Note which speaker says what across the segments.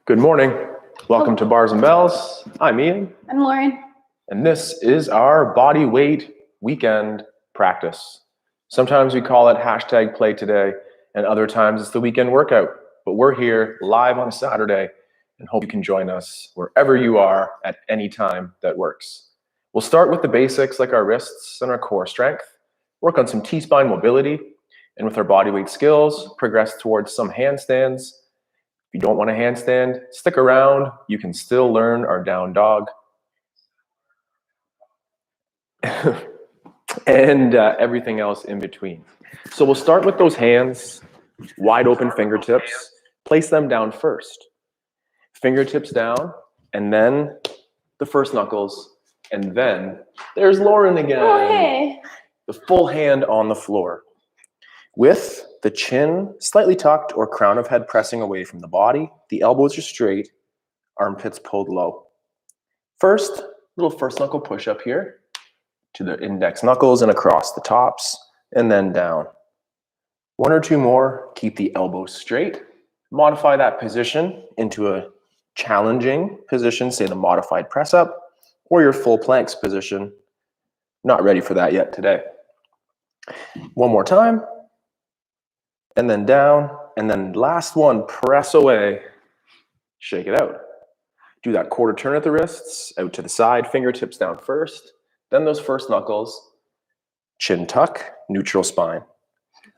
Speaker 1: Good morning. Welcome to Bars and Bells. I'm Ian.
Speaker 2: I'm Lauren.
Speaker 1: And this is our body weight weekend practice. Sometimes we call it hashtag play today, and other times it's the weekend workout. But we're here live on Saturday and hope you can join us wherever you are at any time that works. We'll start with the basics like our wrists and our core strength, work on some T-spine mobility, and with our body weight skills, progress towards some handstands. If you don't want a handstand, stick around. You can still learn our down dog. and everything else in between. So we'll start with those hands, wide open fingertips. Place them down first. Fingertips down, and then the first knuckles, and then there's Lauren again.
Speaker 2: Oh, hey.
Speaker 1: The full hand on the floor. With the chin slightly tucked or crown of head pressing away from the body, the elbows are straight, armpits pulled low. First, little first knuckle push up here to the index knuckles and across the tops, and then down. One or two more, keep the elbows straight. Modify that position into a challenging position, say the modified press up, or your full planks position. Not ready for that yet today. One more time. And then down, and then last one, press away, shake it out. Do that quarter turn at the wrists, out to the side, fingertips down first, then those first knuckles, chin tuck, neutral spine.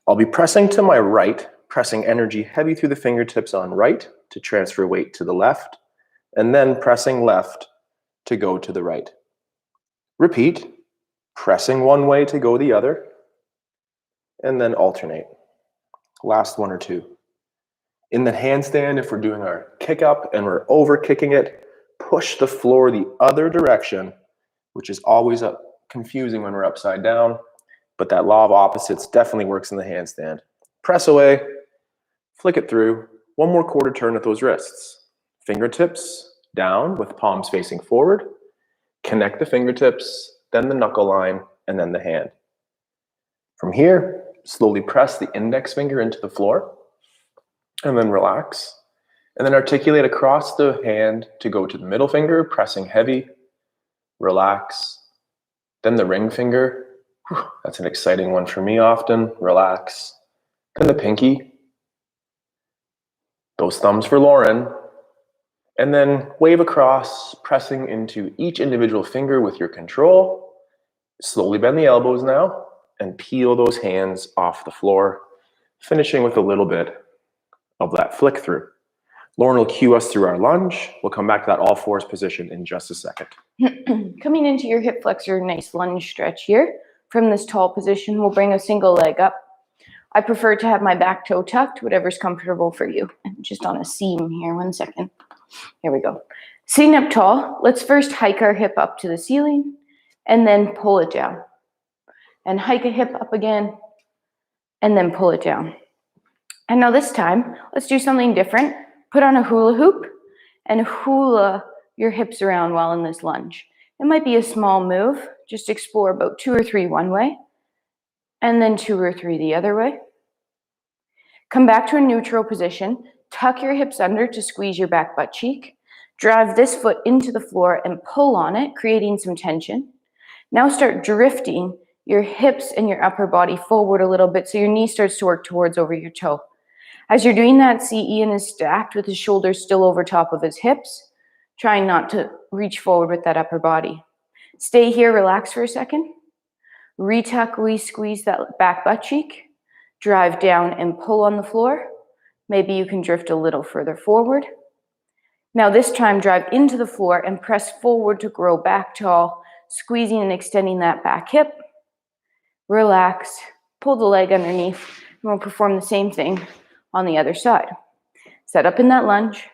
Speaker 1: I'll be pressing to my right, pressing energy heavy through the fingertips on right to transfer weight to the left, and then pressing left to go to the right. Repeat, pressing one way to go the other, and then alternate. Last one or two. In the handstand, if we're doing our kick up and we're over kicking it, push the floor the other direction, which is always confusing when we're upside down, but that law of opposites definitely works in the handstand. Press away, flick it through, one more quarter turn at those wrists. Fingertips down with palms facing forward, connect the fingertips, then the knuckle line, and then the hand. From here, slowly press the index finger into the floor and then relax. And then articulate across the hand to go to the middle finger, pressing heavy, relax. Then the ring finger, that's an exciting one for me often, relax. Then the pinky, those thumbs for Lauren. And then wave across, pressing into each individual finger with your control. Slowly bend the elbows now. And peel those hands off the floor, finishing with a little bit of that flick through. Lauren will cue us through our lunge. We'll come back to that all fours position in just a second.
Speaker 2: Coming into your hip flexor, nice lunge stretch here. From this tall position, we'll bring a single leg up. I prefer to have my back toe tucked, whatever's comfortable for you. I'm just on a seam here, 1 second. Here we go. Sitting up tall, let's first hike our hip up to the ceiling and then pull it down. And hike a hip up again, and then pull it down. And now this time, let's do something different. Put on a hula hoop and hula your hips around while in this lunge. It might be a small move. Just explore about 2 or 3 one way, and then 2 or 3 the other way. Come back to a neutral position. Tuck your hips under to squeeze your back butt cheek. Drive this foot into the floor and pull on it, creating some tension. Now start drifting your hips and your upper body forward a little bit so your knee starts to work towards over your toe. As you're doing that, see Ian is stacked with his shoulders still over top of his hips, trying not to reach forward with that upper body. Stay here, relax for a second. Retuck, re-squeeze that back butt cheek. Drive down and pull on the floor. Maybe you can drift a little further forward. Now this time, drive into the floor and press forward to grow back tall, squeezing and extending that back hip. Relax, pull the leg underneath, and we'll perform the same thing on the other side. Set up in that lunge,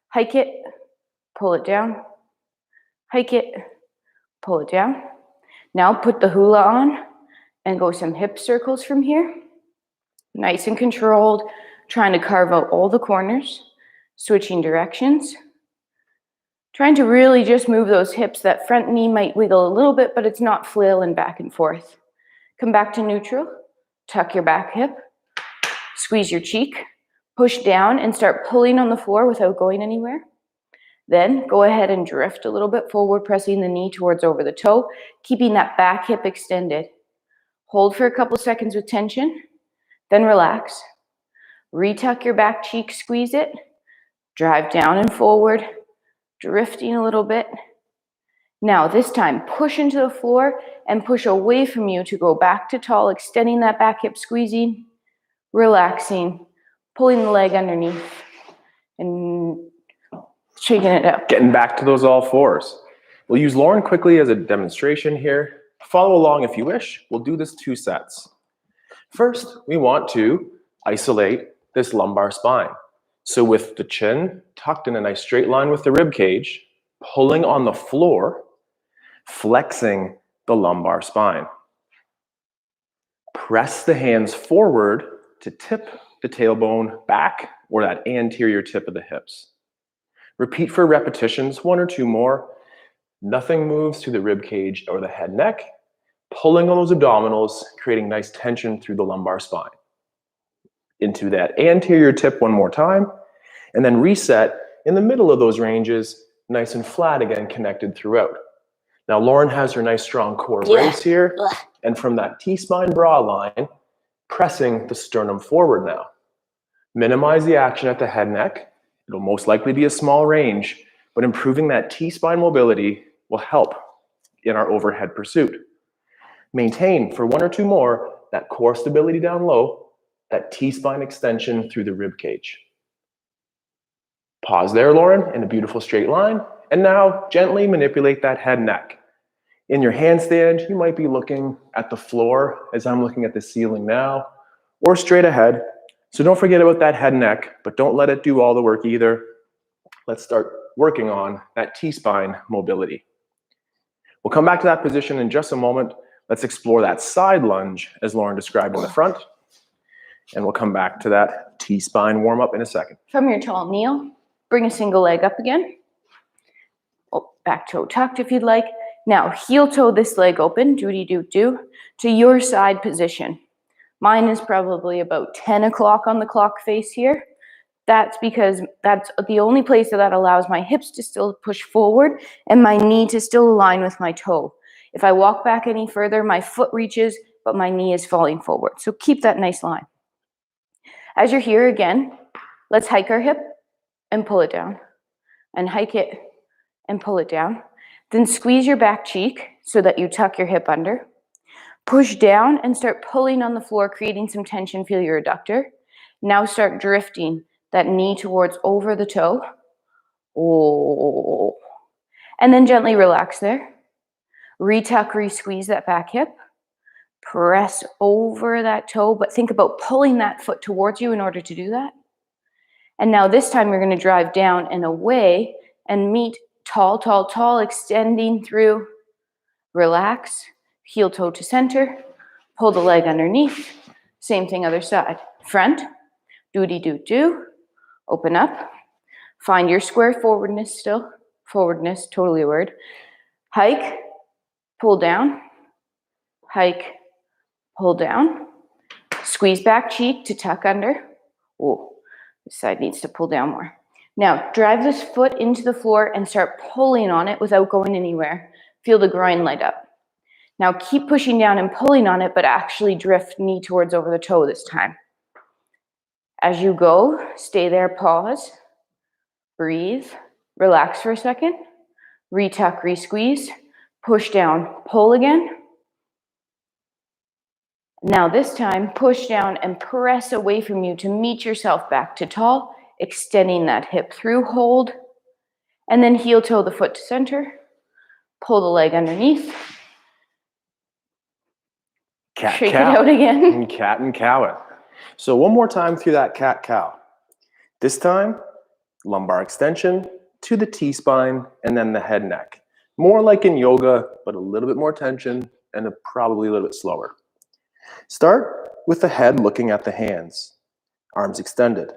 Speaker 2: hike it, pull it down, hike it, pull it down. Now put the hula on and go some hip circles from here. Nice and controlled, trying to carve out all the corners, switching directions. Trying to really just move those hips. That front knee might wiggle a little bit, but it's not flailing back and forth. Come back to neutral, tuck your back hip, squeeze your cheek, Push down and start pulling on the floor without going anywhere. Then go ahead and drift a little bit forward, pressing the knee towards over the toe, keeping that back hip extended. Hold for a couple seconds with tension, then relax. Retuck your back cheek, squeeze it, drive down and forward, drifting a little bit. Now this time, push into the floor and push away from you to go back to tall, extending that back hip, squeezing, relaxing, pulling the leg underneath, and shaking it out.
Speaker 1: Getting back to those all fours. We'll use Lauren quickly as a demonstration here. Follow along if you wish. We'll do this 2 sets. First, we want to isolate this lumbar spine. So with the chin tucked in a nice straight line with the rib cage, pulling on the floor, flexing the lumbar spine. Press the hands forward to tip the tailbone back or that anterior tip of the hips. Repeat for repetitions, 1 or 2 more. Nothing moves through the rib cage or the head neck. Pulling on those abdominals, creating nice tension through the lumbar spine. Into that anterior tip 1 more time, and then reset in the middle of those ranges, nice and flat again, connected throughout. Now Lauren has her nice strong core raise here, and from that T-spine bra line, pressing the sternum forward now. Minimize the action at the head neck. It'll most likely be a small range, but improving that T-spine mobility will help in our overhead pursuit. Maintain for 1 or 2 more that core stability down low, that T-spine extension through the rib cage. Pause there, Lauren, in a beautiful straight line, and now gently manipulate that head neck. In your handstand, you might be looking at the floor as I'm looking at the ceiling now, or straight ahead. So don't forget about that head neck, but don't let it do all the work either. Let's start working on that T-spine mobility. We'll come back to that position in just a moment. Let's explore that side lunge as Lauren described in the front. And we'll come back to that T-spine warm up in a second.
Speaker 2: From your tall kneel, bring a single leg up again. Back toe tucked if you'd like. Now heel toe this leg open, doody-doo-doo, to your side position. Mine is probably about 10 o'clock on the clock face here. That's because that's the only place that allows my hips to still push forward and my knee to still align with my toe. If I walk back any further, my foot reaches, but my knee is falling forward. So keep that nice line. As you're here again, let's hike our hip and pull it down. And hike it and pull it down. Then squeeze your back cheek so that you tuck your hip under. Push down and start pulling on the floor, creating some tension, feel your adductor. Now start drifting that knee towards over the toe. Oh. And then gently relax there. Retuck, re-squeeze that back hip. Press over that toe, but think about pulling that foot towards you in order to do that. And now this time you're going to drive down and away and meet tall, tall, tall, extending through. Relax. Heel toe to center, pull the leg underneath, same thing other side. Front, doody-doo-doo, open up, find your square forwardness still, forwardness, totally a word. Hike, pull down, hike, pull down, squeeze back cheek to tuck under. Oh, this side needs to pull down more. Now, drive this foot into the floor and start pulling on it without going anywhere. Feel the groin light up. Now keep pushing down and pulling on it, but actually drift knee towards over the toe this time. As you go, stay there, pause, breathe, relax for a second, retuck, re-squeeze, push down, pull again. Now this time, push down and press away from you to meet yourself back to tall, extending that hip through, hold, and then heel toe the foot to center, pull the leg underneath. Shake it out again.
Speaker 1: And cat and cow it. So one more time through that cat-cow. This time, lumbar extension to the T-spine and then the head neck. More like in yoga, but a little bit more tension and probably a little bit slower. Start with the head looking at the hands. Arms extended.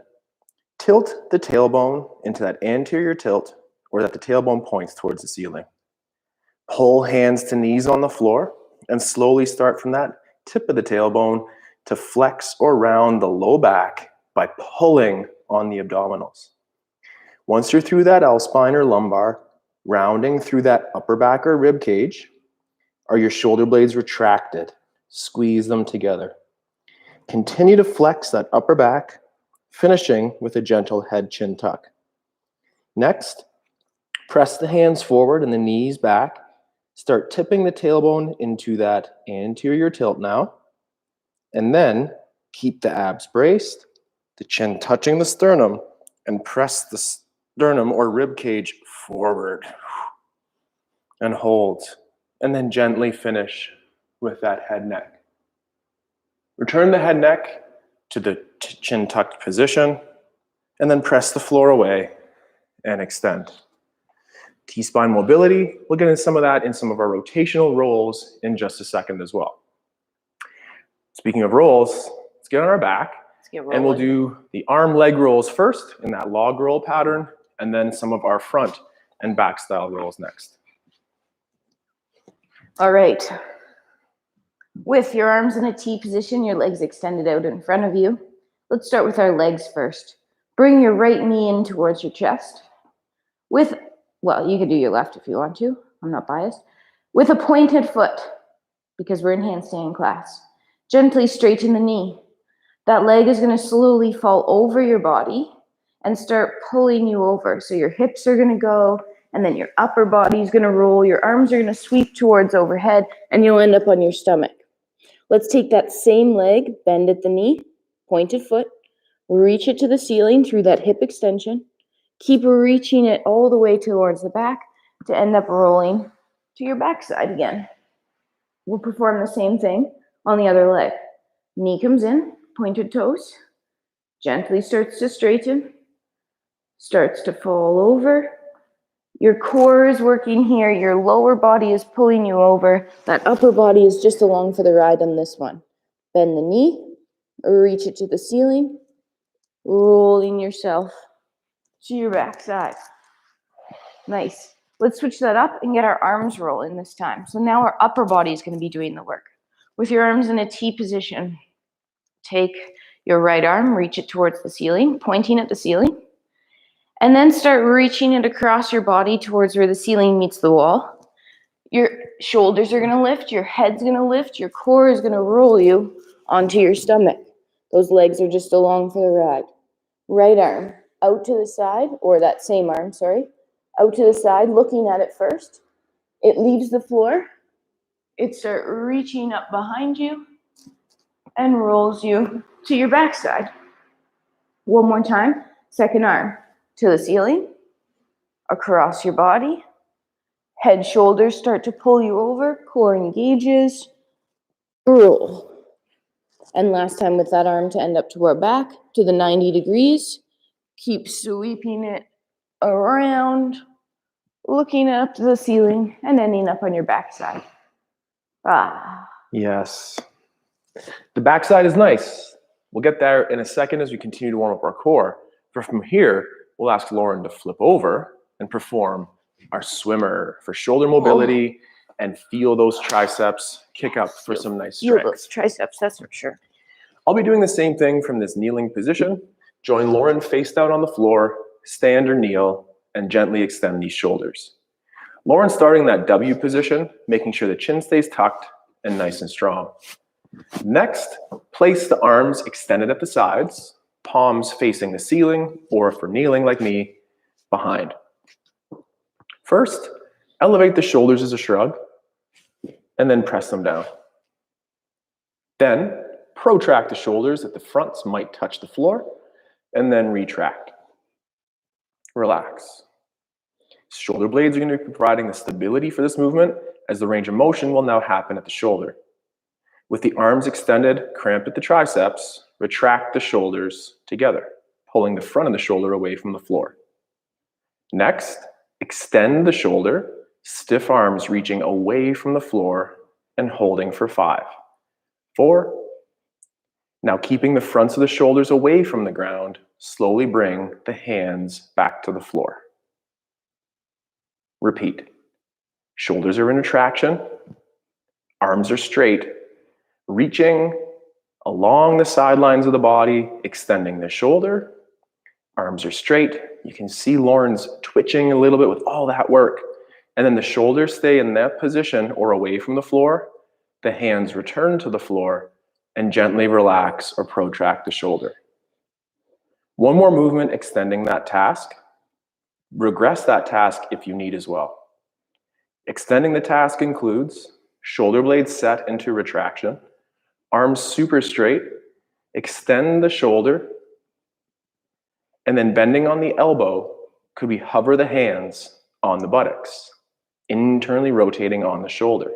Speaker 1: Tilt the tailbone into that anterior tilt or that the tailbone points towards the ceiling. Pull hands to knees on the floor and slowly start from that tip of the tailbone to flex or round the low back by pulling on the abdominals. Once you're through that L-spine or lumbar, rounding through that upper back or rib cage, are your shoulder blades retracted? Squeeze them together. Continue to flex that upper back, finishing with a gentle head chin tuck. Next, press the hands forward and the knees back. Start tipping the tailbone into that anterior tilt now. And then keep the abs braced, the chin touching the sternum, and press the sternum or rib cage forward. And hold. And then gently finish with that head neck. Return the head neck to the chin tucked position, and then press the floor away and extend. T-spine mobility, we'll get into some of that in some of our rotational rolls in just a second as well. Speaking of rolls, let's get on our back, and we'll do the arm leg rolls first in that log roll pattern, and then some of our front and back style rolls next.
Speaker 2: All right. With your arms in a T position, your legs extended out in front of you. Let's start with our legs first. Bring your right knee in towards your chest. Well, you can do your left if you want to. I'm not biased. With a pointed foot, because we're in handstand class. Gently straighten the knee. That leg is going to slowly fall over your body and start pulling you over. So your hips are going to go, and then your upper body is going to roll. Your arms are going to sweep towards overhead, and you'll end up on your stomach. Let's take that same leg, bend at the knee, pointed foot, reach it to the ceiling through that hip extension. Keep reaching it all the way towards the back to end up rolling to your backside again. We'll perform the same thing on the other leg. Knee comes in, pointed toes, gently starts to straighten, starts to fall over. Your core is working here, your lower body is pulling you over, that upper body is just along for the ride on this one. Bend the knee, reach it to the ceiling, rolling yourself to your backside. Nice. Let's switch that up and get our arms rolling this time. So now our upper body is going to be doing the work. With your arms in a T position, take your right arm, reach it towards the ceiling, pointing at the ceiling, and then start reaching it across your body towards where the ceiling meets the wall. Your shoulders are going to lift, your head's going to lift, your core is going to roll you onto your stomach. Those legs are just along for the ride. Right arm out to the side, or that same arm, sorry, out to the side, looking at it first. It leaves the floor. It starts reaching up behind you and rolls you to your backside. One more time. Second arm to the ceiling, across your body. Head, shoulders start to pull you over. Core engages. Roll. And last time with that arm to end up to our back, to the 90 degrees. Keep sweeping it around, looking up to the ceiling, and ending up on your backside.
Speaker 1: Yes. The backside is nice. We'll get there in a second as we continue to warm up our core. But from here, we'll ask Lauren to flip over and perform our swimmer for shoulder mobility and feel those triceps kick up for some nice strength.
Speaker 2: Feel those triceps, that's for sure.
Speaker 1: I'll be doing the same thing from this kneeling position. Join Lauren face down on the floor, stand or kneel, and gently extend these shoulders. Lauren starting that W position, making sure the chin stays tucked and nice and strong. Next, place the arms extended at the sides, palms facing the ceiling, or for kneeling like me, behind. First, elevate the shoulders as a shrug, and then press them down. Then, protract the shoulders at the fronts might touch the floor, and then retract. Relax. Shoulder blades are going to be providing the stability for this movement, as the range of motion will now happen at the shoulder. With the arms extended, cramp at the triceps, retract the shoulders together, pulling the front of the shoulder away from the floor. Next, extend the shoulder, stiff arms reaching away from the floor and holding for 5, 4. Now keeping the fronts of the shoulders away from the ground, slowly bring the hands back to the floor. Repeat. Shoulders are in retraction, arms are straight, reaching along the sidelines of the body, extending the shoulder. Arms are straight. You can see Lauren's twitching a little bit with all that work. And then the shoulders stay in that position or away from the floor. The hands return to the floor and gently relax or protract the shoulder. One more movement extending that task. Regress that task if you need as well. Extending the task includes shoulder blades set into retraction, arms super straight, extend the shoulder, and then bending on the elbow, could we hover the hands on the buttocks, internally rotating on the shoulder.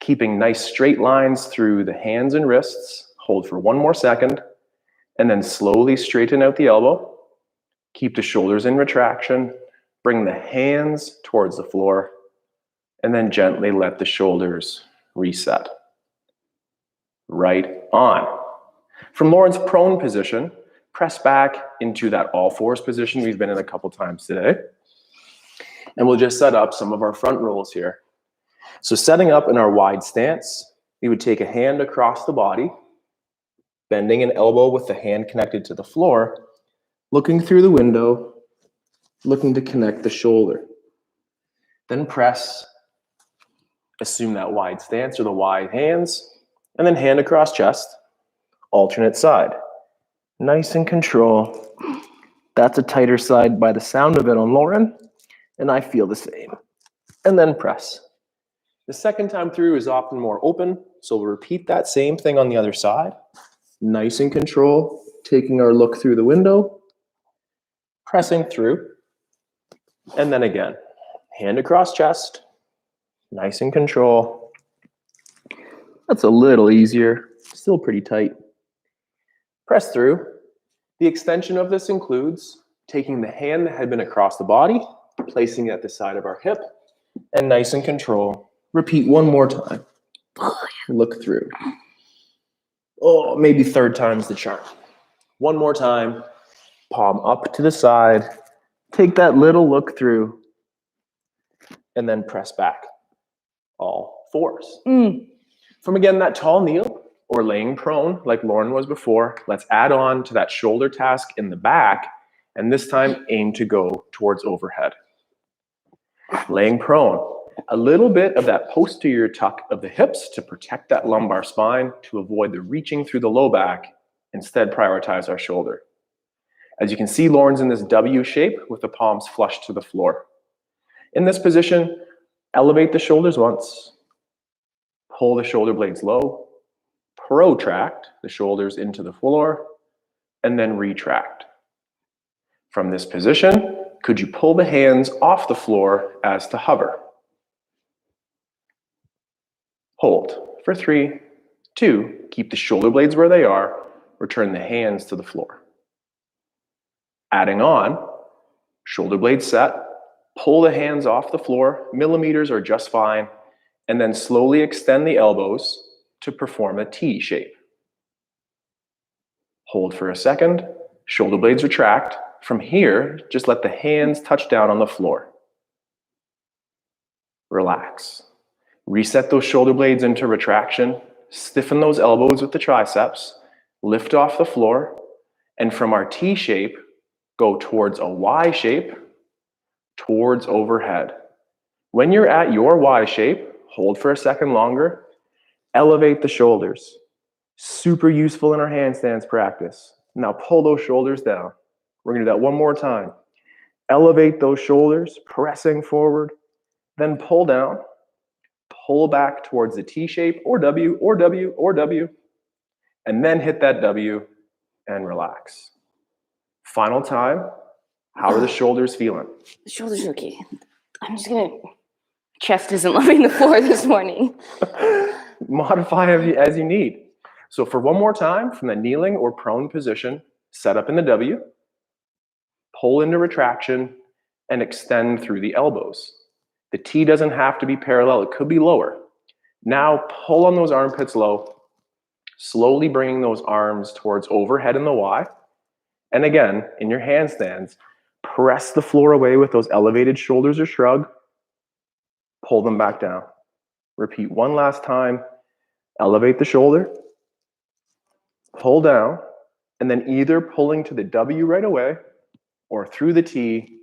Speaker 1: Keeping nice straight lines through the hands and wrists, hold for 1 more second, and then slowly straighten out the elbow. Keep the shoulders in retraction, bring the hands towards the floor, and then gently let the shoulders reset. Right on. From Lauren's prone position, press back into that all fours position we've been in a couple times today. And we'll just set up some of our front rolls here. So setting up in our wide stance, we would take a hand across the body, bending an elbow with the hand connected to the floor, looking through the window, looking to connect the shoulder. Then press, assume that wide stance or the wide hands, and then hand across chest, alternate side. Nice and control. That's a tighter side by the sound of it on Lauren, and I feel the same. And then press. The second time through is often more open, so we'll repeat that same thing on the other side. Nice and control, taking our look through the window, pressing through, and then again, hand across chest, nice and control. That's a little easier, still pretty tight. Press through. The extension of this includes taking the hand that had been across the body, placing it at the side of our hip, and nice and control. Repeat 1 more time. Look through. Oh, maybe 3rd time's the charm. 1 more time. Palm up to the side. Take that little look through. And then press back. All fours. From again, that tall kneel or laying prone like Lauren was before, let's add on to that shoulder task in the back. And this time aim to go towards overhead. Laying prone. A little bit of that posterior tuck of the hips to protect that lumbar spine to avoid the reaching through the low back. Instead, prioritize our shoulder. As you can see, Lauren's in this W shape with the palms flush to the floor. In this position, elevate the shoulders once, pull the shoulder blades low, protract the shoulders into the floor, and then retract. From this position, could you pull the hands off the floor as to hover? Hold for 3, 2, keep the shoulder blades where they are, return the hands to the floor. Adding on, shoulder blades set, pull the hands off the floor, millimeters are just fine, and then slowly extend the elbows to perform a T shape. Hold for a second, shoulder blades retract. From here, just let the hands touch down on the floor. Relax. Reset those shoulder blades into retraction, stiffen those elbows with the triceps, lift off the floor, and from our T shape, go towards a Y shape, towards overhead. When you're at your Y shape, hold for a second longer, elevate the shoulders. Super useful in our handstands practice. Now pull those shoulders down. We're gonna do that 1 more time. Elevate those shoulders, pressing forward, then pull down. Pull back towards the T shape or W or W or W, and then hit that W and relax. Final time. How are the shoulders feeling?
Speaker 2: The shoulders are okay. I'm just gonna, chest isn't loving the floor this morning.
Speaker 1: Modify as you need. So for 1 more time, from the kneeling or prone position, set up in the W, pull into retraction, and extend through the elbows. The T doesn't have to be parallel, it could be lower. Now pull on those armpits low, slowly bringing those arms towards overhead in the Y. And again, in your handstands, press the floor away with those elevated shoulders or shrug, pull them back down. Repeat 1 last time, elevate the shoulder, pull down, and then either pulling to the W right away or through the T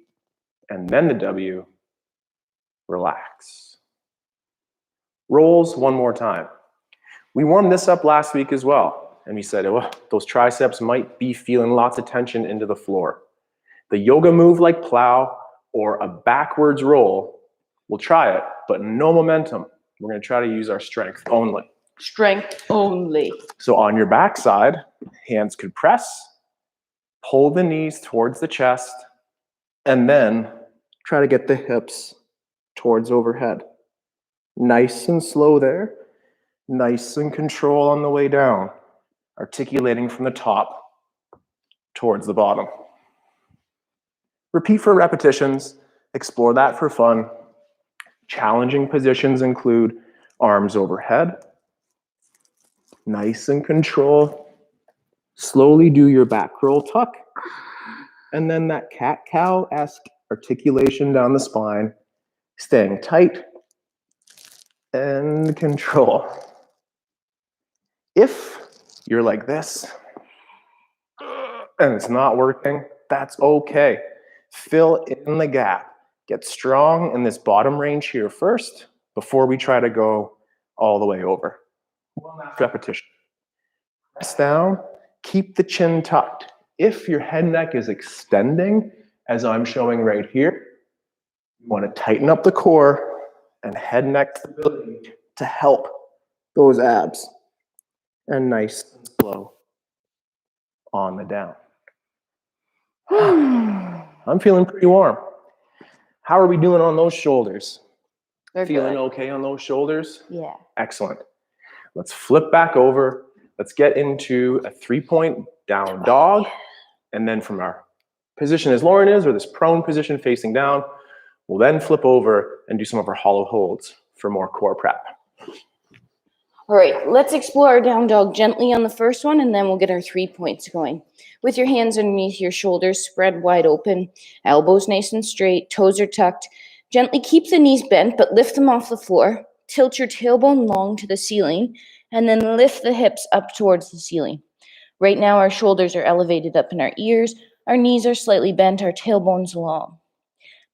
Speaker 1: and then the W, relax. Rolls one more time. We warmed this up last week as well, and we said, oh, those triceps might be feeling lots of tension into the floor. The yoga move like plow or a backwards roll, we'll try it, but no momentum. We're going to try to use our strength only.
Speaker 2: Strength only.
Speaker 1: So on your backside, hands could press, pull the knees towards the chest, and then try to get the hips towards overhead. Nice and slow there. Nice and control on the way down. Articulating from the top towards the bottom. Repeat for repetitions. Explore that for fun. Challenging positions include arms overhead. Nice and control. Slowly do your back roll tuck. And then that cat-cow-esque articulation down the spine. Staying tight and control. If you're like this and it's not working, that's okay. Fill in the gap. Get strong in this bottom range here first before we try to go all the way over. One last repetition. Press down, keep the chin tucked. If your head neck is extending, as I'm showing right here, you want to tighten up the core and head neck stability to help those abs. And nice and slow on the down. I'm feeling pretty warm. How are we doing on those shoulders?
Speaker 2: They're
Speaker 1: Feeling
Speaker 2: good.
Speaker 1: okay on those shoulders?
Speaker 2: Yeah.
Speaker 1: Excellent. Let's flip back over. Let's get into a 3-point down dog. And then from our position as Lauren is, or this prone position facing down, we'll then flip over and do some of our hollow holds for more core prep.
Speaker 2: All right, let's explore our down dog gently on the first one, and then we'll get our 3 points going. With your hands underneath your shoulders, spread wide open, elbows nice and straight, toes are tucked. Gently keep the knees bent, but lift them off the floor. Tilt your tailbone long to the ceiling, and then lift the hips up towards the ceiling. Right now, our shoulders are elevated up in our ears, our knees are slightly bent, our tailbone's long.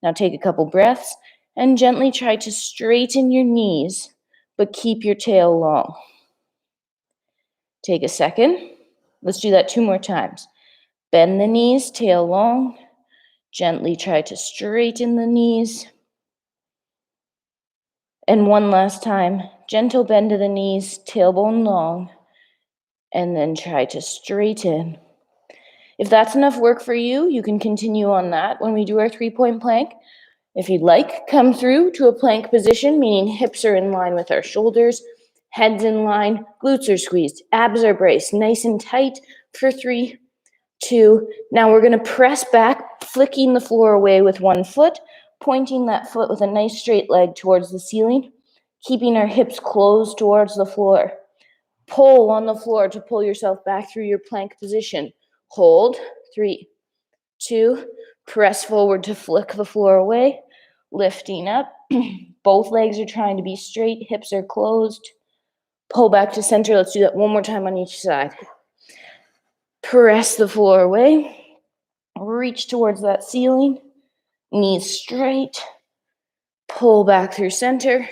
Speaker 2: Now take a couple breaths, and gently try to straighten your knees, but keep your tail long. Take a second. Let's do that 2 more times. Bend the knees, tail long. Gently try to straighten the knees. And one last time. Gentle bend to the knees, tailbone long. And then try to straighten. If that's enough work for you, you can continue on that when we do our 3-point plank. If you'd like, come through to a plank position, meaning hips are in line with our shoulders, head's in line, glutes are squeezed, abs are braced, nice and tight for 3, 2. Now we're going to press back, flicking the floor away with one foot, pointing that foot with a nice straight leg towards the ceiling, keeping our hips closed towards the floor. Pull on the floor to pull yourself back through your plank position. Hold, 3, 2, press forward to flick the floor away, lifting up. Both legs are trying to be straight, hips are closed. Pull back to center. Let's do that one more time on each side. Press the floor away. Reach towards that ceiling. Knees straight. Pull back through center.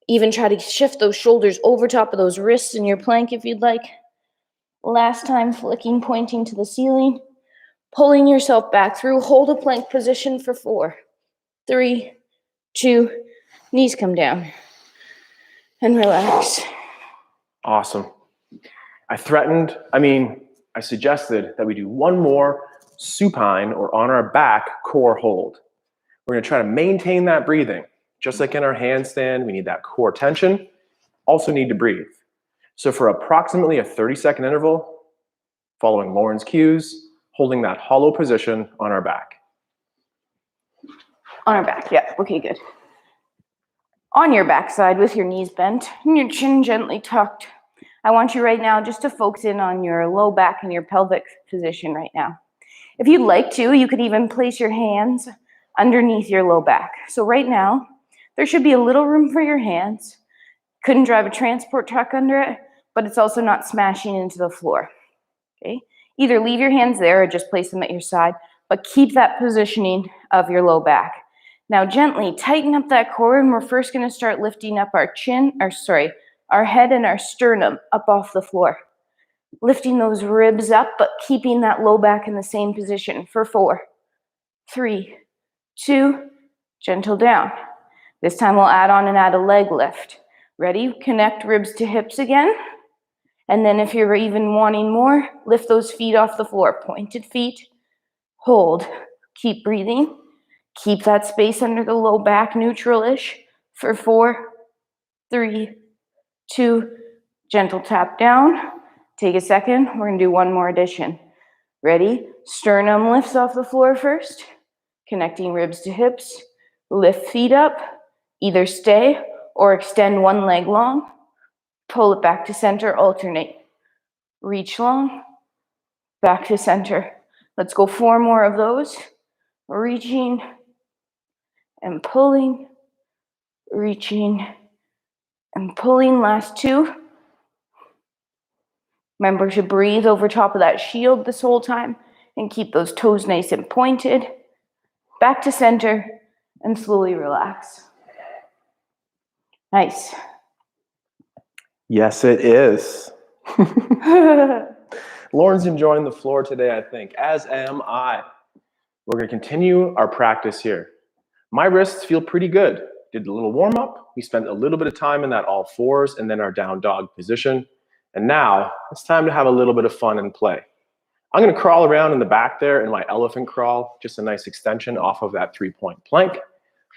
Speaker 2: Even try to shift those shoulders over top of those wrists in your plank if you'd like. Last time, flicking, pointing to the ceiling. Pulling yourself back through. Hold a plank position for 4, 3, 2. Knees come down. And relax.
Speaker 1: Awesome. I suggested that we do one more supine or on our back core hold. We're going to try to maintain that breathing. Just like in our handstand, we need that core tension. Also need to breathe. So for approximately a 30-second interval, following Lauren's cues, holding that hollow position on our back.
Speaker 2: On our back, yeah. Okay, good. On your backside with your knees bent and your chin gently tucked. I want you right now just to focus in on your low back and your pelvic position right now. If you'd like to, you could even place your hands underneath your low back. So right now, there should be a little room for your hands. Couldn't drive a transport truck under it, but it's also not smashing into the floor. Okay? Either leave your hands there or just place them at your side, but keep that positioning of your low back. Now gently tighten up that core, and we're first going to start lifting up our our head and our sternum up off the floor. Lifting those ribs up, but keeping that low back in the same position for 4, 3, 2, gentle down. This time we'll add a leg lift. Ready? Connect ribs to hips again. And then if you're even wanting more, lift those feet off the floor. Pointed feet. Hold. Keep breathing. Keep that space under the low back neutral-ish for 4, 3, 2, gentle tap down. Take a second. We're going to do one more addition. Ready? Sternum lifts off the floor first. Connecting ribs to hips. Lift feet up. Either stay or extend one leg long. Pull it back to center, alternate. Reach long, back to center. Let's go 4 more of those. Reaching and pulling, reaching and pulling. Last 2. Remember to breathe over top of that shield this whole time and keep those toes nice and pointed. Back to center and slowly relax. Nice.
Speaker 1: Yes, it is. Lauren's enjoying the floor today, I think, as am I. We're going to continue our practice here. My wrists feel pretty good. Did a little warm up. We spent a little bit of time in that all fours and then our down dog position. And now it's time to have a little bit of fun and play. I'm going to crawl around in the back there in my elephant crawl, just a nice extension off of that 3-point plank.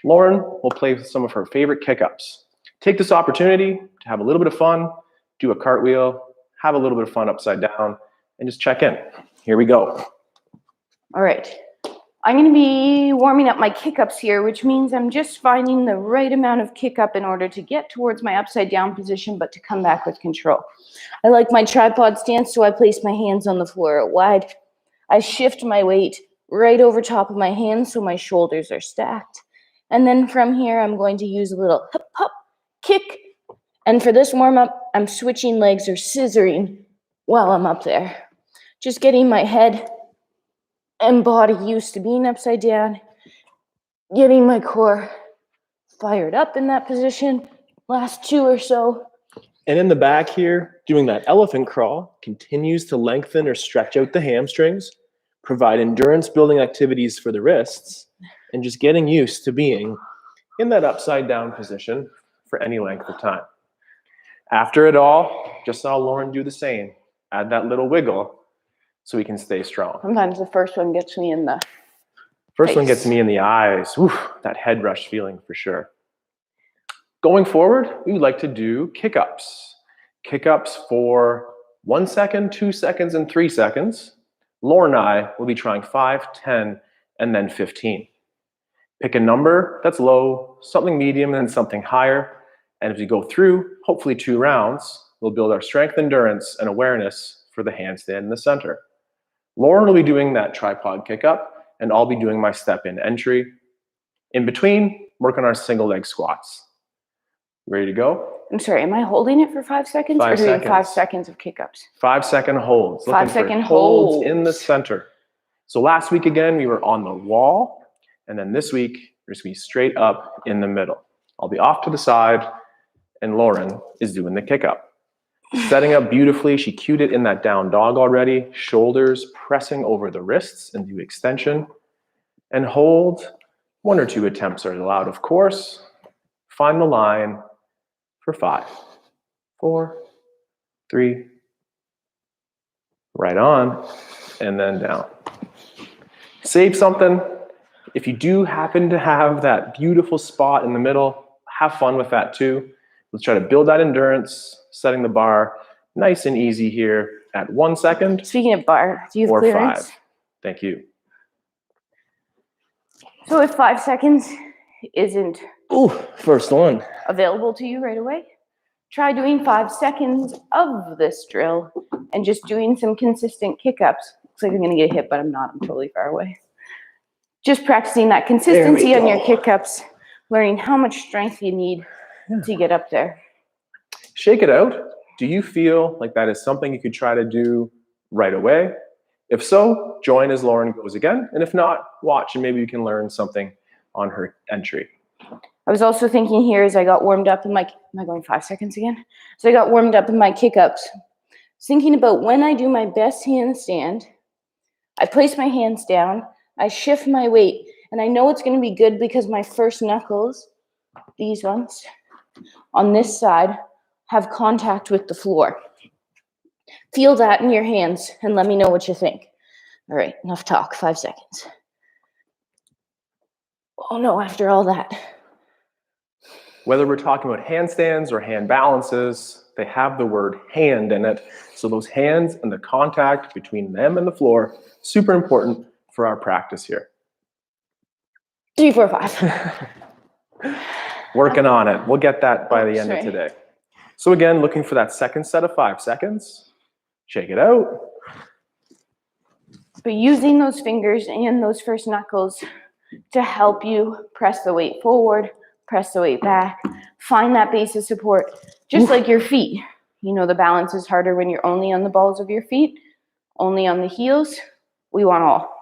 Speaker 1: Lauren will play with some of her favorite kick-ups. Take this opportunity to have a little bit of fun, do a cartwheel, have a little bit of fun upside down, and just check in. Here we go.
Speaker 2: All right. I'm going to be warming up my kick-ups here, which means I'm just finding the right amount of kick-up in order to get towards my upside down position, but to come back with control. I like my tripod stance, so I place my hands on the floor out wide. I shift my weight right over top of my hands so my shoulders are stacked. And then from here, I'm going to use a little hop, hop, kick. And for this warm-up, I'm switching legs or scissoring while I'm up there. Just getting my head and body used to being upside down, getting my core fired up in that position. Last 2 or so.
Speaker 1: And in the back here, doing that elephant crawl continues to lengthen or stretch out the hamstrings, provide endurance building activities for the wrists, and just getting used to being in that upside down position for any length of time. After it all, just saw Lauren do the same. Add that little wiggle so we can stay strong.
Speaker 2: Sometimes the first one gets me in the
Speaker 1: First one gets me in the eyes. Whew, that head rush feeling for sure. Going forward, we would like to do kick-ups. Kick-ups for 1 second, 2 seconds, and 3 seconds. Lauren and I will be trying 5, 10, and then 15. Pick a number that's low, something medium, and then something higher. And as we go through, hopefully 2 rounds, we'll build our strength, endurance, and awareness for the handstand in the center. Lauren will be doing that tripod kick-up, and I'll be doing my step-in entry. In between, work on our single leg squats. Ready to go?
Speaker 2: I'm sorry, am I holding it for 5 seconds?
Speaker 1: 5
Speaker 2: or doing
Speaker 1: seconds.
Speaker 2: 5 seconds of kick-ups?
Speaker 1: 5 second holds.
Speaker 2: 5 second
Speaker 1: holds
Speaker 2: holds
Speaker 1: in the center. So last week again, we were on the wall. And then this week, we're just going to be straight up in the middle. I'll be off to the side, and Lauren is doing the kick-up. Setting up beautifully. She cued it in that down dog already. Shoulders pressing over the wrists and do extension. And hold. 1 or 2 attempts are allowed, of course. Find the line for 5, 4, 3, right on, and then down. Save something. If you do happen to have that beautiful spot in the middle, have fun with that too. Let's try to build that endurance, setting the bar nice and easy here at 1 second.
Speaker 2: Speaking of bar, do you have
Speaker 1: or
Speaker 2: clearance?
Speaker 1: 5. Thank you.
Speaker 2: So if 5 seconds isn't
Speaker 1: First one.
Speaker 2: available to you right away, try doing 5 seconds of this drill and just doing some consistent kick-ups. Looks like I'm going to get hit, but I'm not. I'm totally far away. Just practicing that consistency on your kick-ups, learning how much strength you need to get up there.
Speaker 1: Shake it out. Do you feel like that is something you could try to do right away? If so, join as Lauryn goes again. And if not, watch and maybe you can learn something on her entry.
Speaker 2: I was also thinking here as I got warmed up in my, am I going 5 seconds again? So I got warmed up in my kick-ups. Thinking about when I do my best handstand, I place my hands down, I shift my weight, and I know it's going to be good because my first knuckles, these ones, on this side, have contact with the floor. Feel that in your hands and let me know what you think. All right, enough talk, 5 seconds. Oh no, after all that.
Speaker 1: Whether we're talking about handstands or hand balances, they have the word hand in it. So those hands and the contact between them and the floor, super important for our practice here.
Speaker 2: 3, 4, 5.
Speaker 1: Working on it. We'll get that by the end of today. So again, looking for that second set of 5 seconds. Shake it out.
Speaker 2: But using those fingers and those first knuckles to help you press the weight forward, press the weight back, find that base of support, just like your feet. You know, the balance is harder when you're only on the balls of your feet, only on the heels. We want all.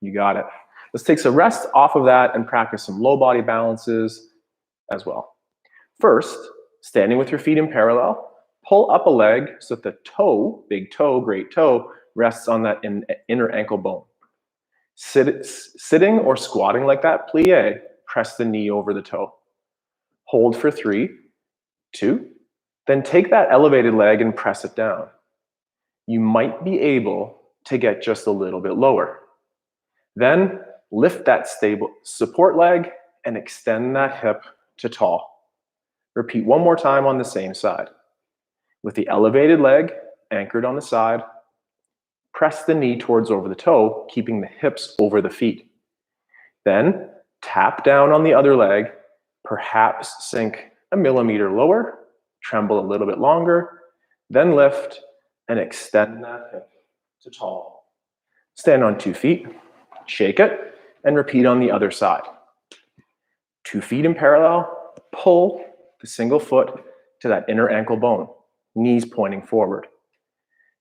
Speaker 1: You got it. Let's take some rest off of that and practice some low body balances as well. First, standing with your feet in parallel, pull up a leg so that the toe, big toe, great toe, rests on that inner ankle bone. Sitting or squatting like that, plie, press the knee over the toe. Hold for 3, 2, then take that elevated leg and press it down. You might be able to get just a little bit lower. Then lift that stable support leg and extend that hip to tall. Repeat one more time on the same side. With the elevated leg anchored on the side, press the knee towards over the toe, keeping the hips over the feet. Then tap down on the other leg, perhaps sink a millimeter lower, tremble a little bit longer, then lift and extend that hip to tall. Stand on 2 feet, shake it, and repeat on the other side. 2 feet in parallel, pull the single foot to that inner ankle bone, knees pointing forward.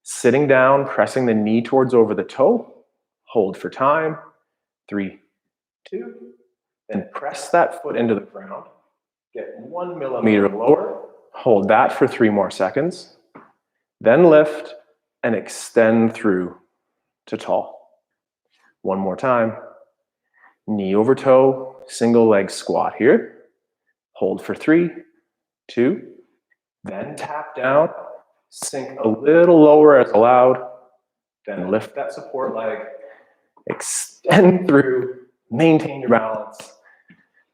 Speaker 1: Sitting down, pressing the knee towards over the toe, hold for time, 3, 2, then press that foot into the ground, get 1 millimeter lower, hold that for 3 more seconds, then lift and extend through to tall. One more time, knee over toe, single leg squat here, hold for 3, 2, then tap down, sink a little lower as allowed, then lift that support leg, extend through, maintain your balance,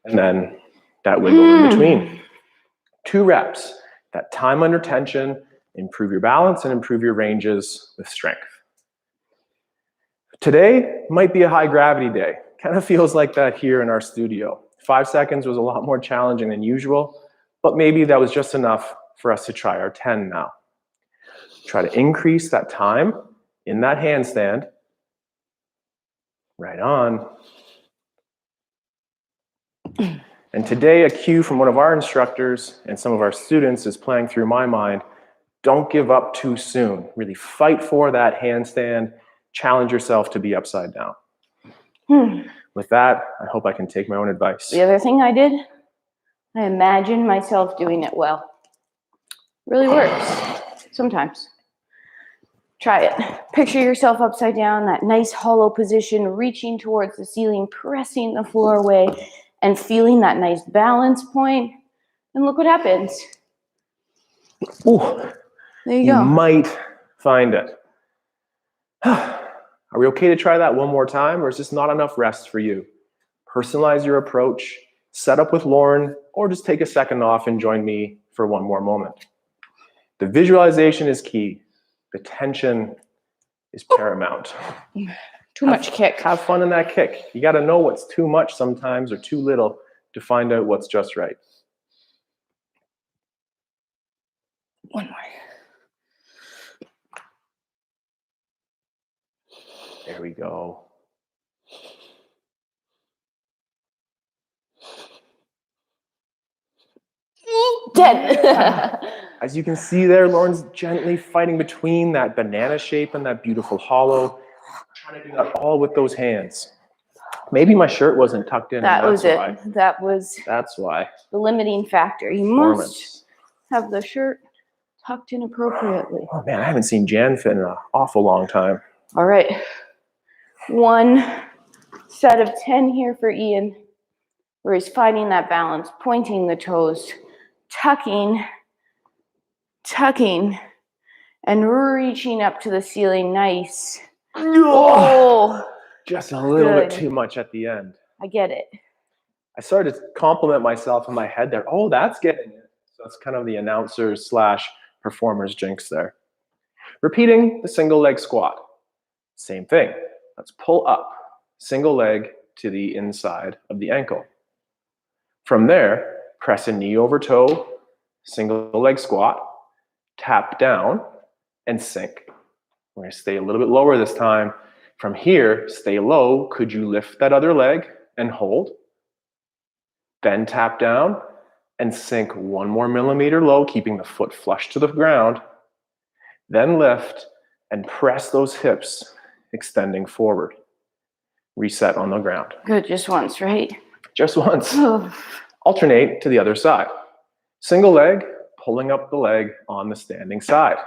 Speaker 1: and then that wiggle in between. 2 reps, that time under tension, improve your balance and improve your ranges with strength. Today might be a high gravity day. Kind of feels like that here in our studio. 5 seconds was a lot more challenging than usual, but maybe that was just enough for us to try our 10 now. Try to increase that time in that handstand. Right on. And today, a cue from one of our instructors and some of our students is playing through my mind. Don't give up too soon. Really fight for that handstand. Challenge yourself to be upside down. With that, I hope I can take my own advice.
Speaker 2: The other thing I did, I imagined myself doing it well. Really works. Sometimes. Try it. Picture yourself upside down, that nice hollow position, reaching towards the ceiling, pressing the floor away, and feeling that nice balance point. And look what happens.
Speaker 1: Ooh,
Speaker 2: there you go.
Speaker 1: Might find it. Are we okay to try that one more time, or is this not enough rest for you? Personalize your approach, set up with Lauryn, or just take a second off and join me for one more moment. The visualization is key. The tension is paramount.
Speaker 2: Too much kick.
Speaker 1: Have fun in that kick. You got to know what's too much sometimes or too little to find out what's just right.
Speaker 2: One more.
Speaker 1: There we go.
Speaker 2: Dead.
Speaker 1: As you can see there, Lauren's gently fighting between that banana shape and that beautiful hollow. Trying to do that all with those hands. Maybe my shirt wasn't tucked in.
Speaker 2: That
Speaker 1: and
Speaker 2: was
Speaker 1: that's
Speaker 2: it.
Speaker 1: why.
Speaker 2: That was
Speaker 1: That's why.
Speaker 2: the limiting factor. You must have the shirt tucked in appropriately.
Speaker 1: Oh man, I haven't seen Jan fit in an awful long time.
Speaker 2: All right. 1 set of 10 here for Ian, where he's finding that balance, pointing the toes, tucking, and reaching up to the ceiling. Nice. Oh,
Speaker 1: just a little bit too much at the end.
Speaker 2: I get it.
Speaker 1: I started to compliment myself in my head there. Oh, that's getting it. So that's kind of the announcer's / performer's jinx there. Repeating the single leg squat. Same thing. Let's pull up. Single leg to the inside of the ankle. From there, press a knee over toe, single leg squat, tap down, and sink. We're going to stay a little bit lower this time. From here, stay low. Could you lift that other leg and hold? Then tap down and sink 1 more millimeter low, keeping the foot flush to the ground. Then lift and press those hips, extending forward. Reset on the ground.
Speaker 2: Good, just once, right?
Speaker 1: Just once.
Speaker 2: Oh.
Speaker 1: Alternate to the other side. Single leg, pulling up the leg on the standing side.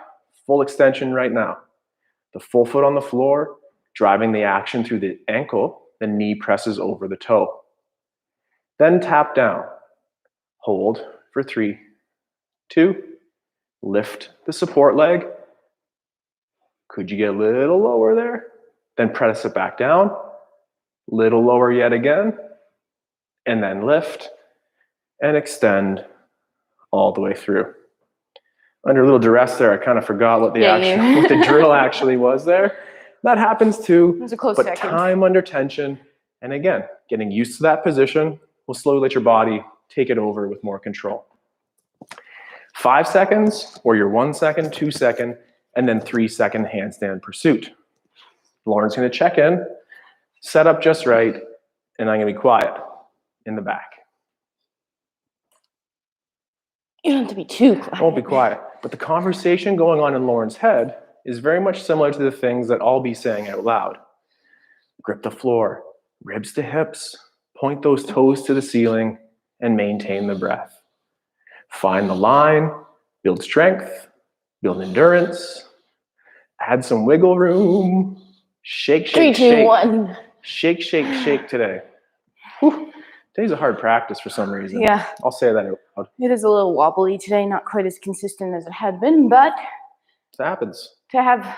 Speaker 1: Full extension right now. The full foot on the floor, driving the action through the ankle, the knee presses over the toe. Then tap down. Hold for 3, 2, lift the support leg. Could you get a little lower there? Then press it back down. Little lower yet again. And then lift and extend all the way through. Under a little duress there, I kind of forgot what the what the drill actually was there. That happens too.
Speaker 2: It was a close
Speaker 1: but
Speaker 2: second.
Speaker 1: Time under tension. And again, getting used to that position will slowly let your body take it over with more control. 5 seconds, or your 1 second, 2 second, and then 3 second handstand pursuit. Lauren's going to check in, set up just right, and I'm going to be quiet in the back.
Speaker 2: You don't have to be too quiet.
Speaker 1: I won't be quiet. But the conversation going on in Lauren's head is very much similar to the things that I'll be saying out loud. Grip the floor, ribs to hips, point those toes to the ceiling, and maintain the breath. Find the line, build strength, build endurance, add some wiggle room, shake, shake,
Speaker 2: 3, 2,
Speaker 1: shake.
Speaker 2: 1.
Speaker 1: Shake, shake, shake today. Whew. Today's a hard practice for some reason.
Speaker 2: Yeah.
Speaker 1: I'll say that out loud.
Speaker 2: It is a little wobbly today, not quite as consistent as it had been, but
Speaker 1: It happens.
Speaker 2: to have a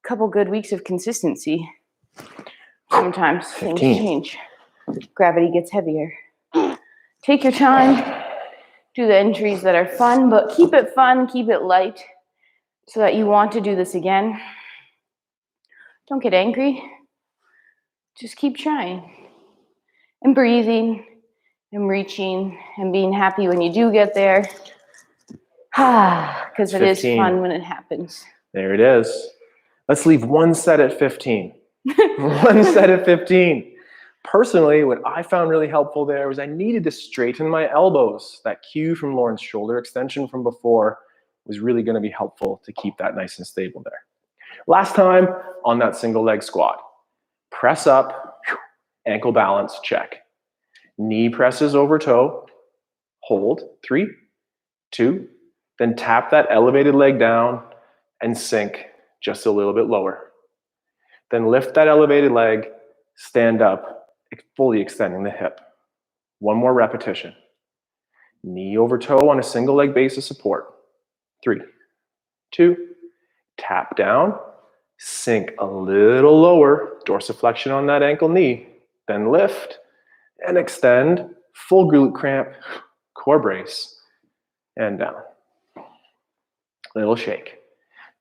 Speaker 2: couple good weeks of consistency, sometimes
Speaker 1: 15.
Speaker 2: things change. Gravity gets heavier. Take your time. Do the entries that are fun, but keep it fun, keep it light, so that you want to do this again. Don't get angry. Just keep trying. And breathing, and reaching, and being happy when you do get there. Because it is
Speaker 1: 15.
Speaker 2: fun when it happens.
Speaker 1: There it is. Let's leave 1 set at 15. 1 set at 15. Personally, what I found really helpful there was I needed to straighten my elbows. That cue from Lauren's shoulder extension from before was really going to be helpful to keep that nice and stable there. Last time on that single leg squat. Press up, ankle balance, check. Knee presses over toe, hold, 3, 2, then tap that elevated leg down and sink just a little bit lower. Then lift that elevated leg, stand up, fully extending the hip. 1 more repetition. Knee over toe on a single leg base of support. 3, 2, tap down, sink a little lower, dorsiflexion on that ankle knee, then lift and extend, full glute cramp, core brace, and down. Little shake.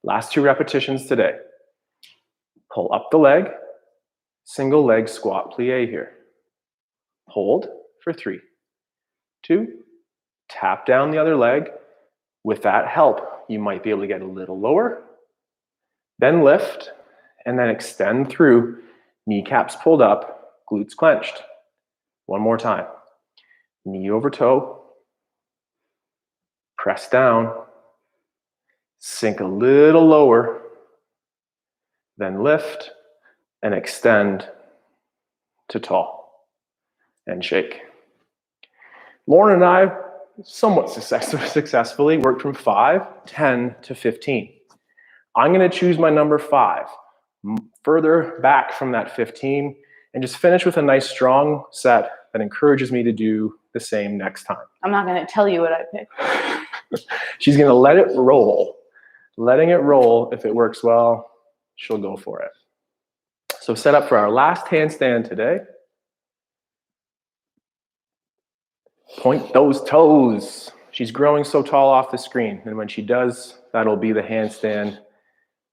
Speaker 1: Last 2 repetitions today. Pull up the leg, single leg squat plie here. Hold for 3, 2, tap down the other leg. With that help, you might be able to get a little lower, then lift, and then extend through, kneecaps pulled up, glutes clenched. 1 more time. Knee over toe, press down, Sink a little lower, then lift and extend to tall and shake. Lauren and I somewhat successfully worked from 5, 10 to 15. I'm going to choose my number 5, further back from that 15, and just finish with a nice strong set that encourages me to do the same next time.
Speaker 2: I'm not going to tell you what I picked.
Speaker 1: She's going to let it roll. Letting it roll, if it works well, she'll go for it. So set up for our last handstand today. Point those toes. She's growing so tall off the screen, and when she does, that'll be the handstand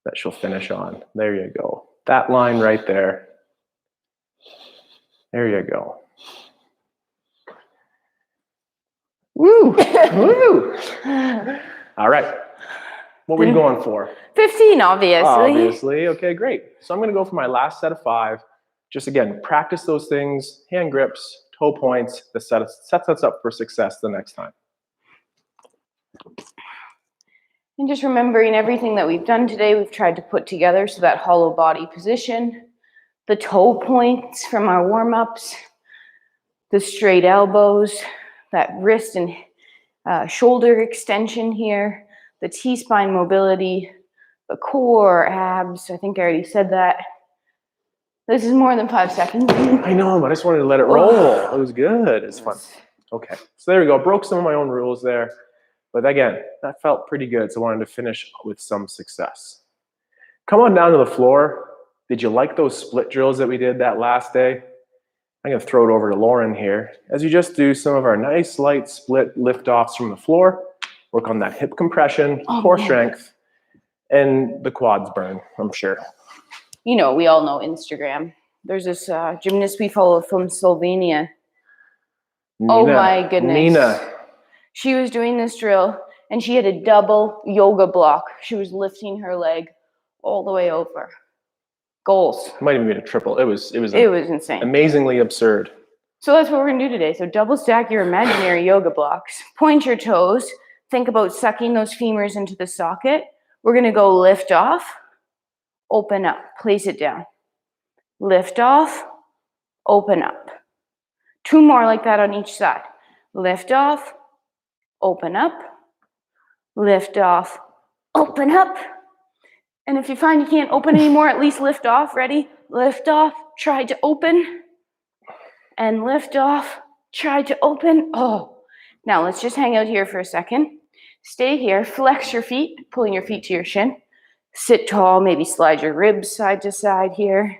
Speaker 1: that she'll finish on. There you go. That line right there. There you go. Woo! Woo! All right. What were you going for?
Speaker 2: 15, obviously.
Speaker 1: Obviously. Okay, great. So I'm going to go for my last set of 5. Just again, practice those things, hand grips, toe points, that sets us up for success the next time.
Speaker 2: And just remembering everything that we've done today, we've tried to put together, so that hollow body position, the toe points from our warm-ups, the straight elbows, that wrist and shoulder extension here, the T-spine mobility, the core, abs. I think I already said that. This is more than 5 seconds.
Speaker 1: I know, but I just wanted to let it roll. It was good. It's fun. Okay, so there we go. Broke some of my own rules there. But again, that felt pretty good, so I wanted to finish with some success. Come on down to the floor. Did you like those split drills that we did that last day? I'm going to throw it over to Lauren here as you just do some of our nice light split lift-offs from the floor. Work on that hip compression, core strength, and the quads burn, I'm sure.
Speaker 2: You know, we all know Instagram. There's this gymnast we follow from Slovenia.
Speaker 1: Nina,
Speaker 2: oh my goodness.
Speaker 1: Nina.
Speaker 2: She was doing this drill and she had a double yoga block. She was lifting her leg all the way over. Goals.
Speaker 1: Might even be a triple. It was
Speaker 2: insane.
Speaker 1: Amazingly absurd.
Speaker 2: So that's what we're gonna do today. So double stack your imaginary yoga blocks. Point your toes. Think about sucking those femurs into the socket. We're gonna go lift off, open up, place it down. Lift off, open up. 2 more like that on each side. Lift off, open up, lift off, open up. And if you find you can't open anymore, at least lift off. Ready? Lift off, try to open, and lift off, try to open. Oh, now let's just hang out here for a second. Stay here, flex your feet, pulling your feet to your shin. Sit tall, maybe slide your ribs side to side here.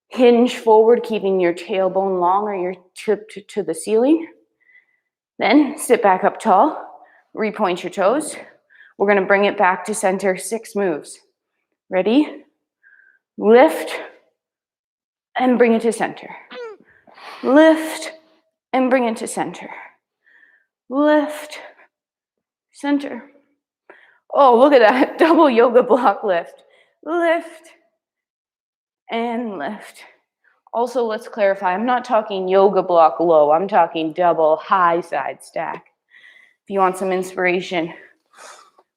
Speaker 2: Hinge forward, keeping your tailbone long or your tip to the ceiling. Then sit back up tall, repoint your toes. We're gonna bring it back to center, 6 moves. Ready? Lift and bring it to center. Lift and bring it to center. Lift, center. Oh, look at that, double yoga block lift. Lift and lift. Also, let's clarify, I'm not talking yoga block low, I'm talking double high side stack. If you want some inspiration.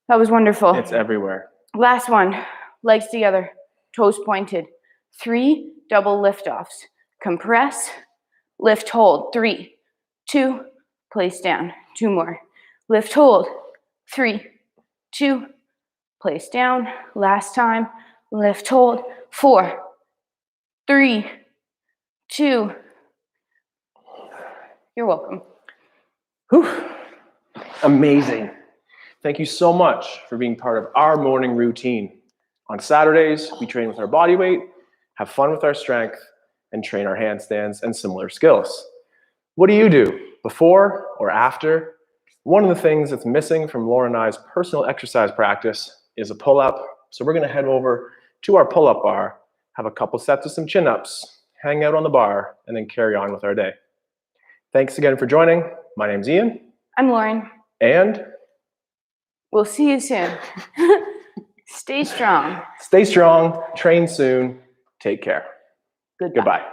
Speaker 2: That was wonderful.
Speaker 1: It's everywhere.
Speaker 2: Last one, legs together, toes pointed. 3 double lift-offs. Compress, lift, hold. 3, 2, place down. 2 more. Lift, hold. 3, 2, place down. Last time, lift, hold. 4, 3, 2. You're welcome.
Speaker 1: Whew. Amazing. Thank you so much for being part of our morning routine. On Saturdays, we train with our body weight, have fun with our strength, and train our handstands and similar skills. What do you do before or after? One of the things that's missing from Laura and I's personal exercise practice is a pull-up. So we're going to head over to our pull-up bar, have a couple sets of some chin-ups, hang out on the bar, and then carry on with our day. Thanks again for joining. My name's Ian.
Speaker 2: I'm Lauren.
Speaker 1: And
Speaker 2: we'll see you soon. Stay strong.
Speaker 1: Stay strong, train soon, take care.
Speaker 2: Goodbye.
Speaker 1: Goodbye.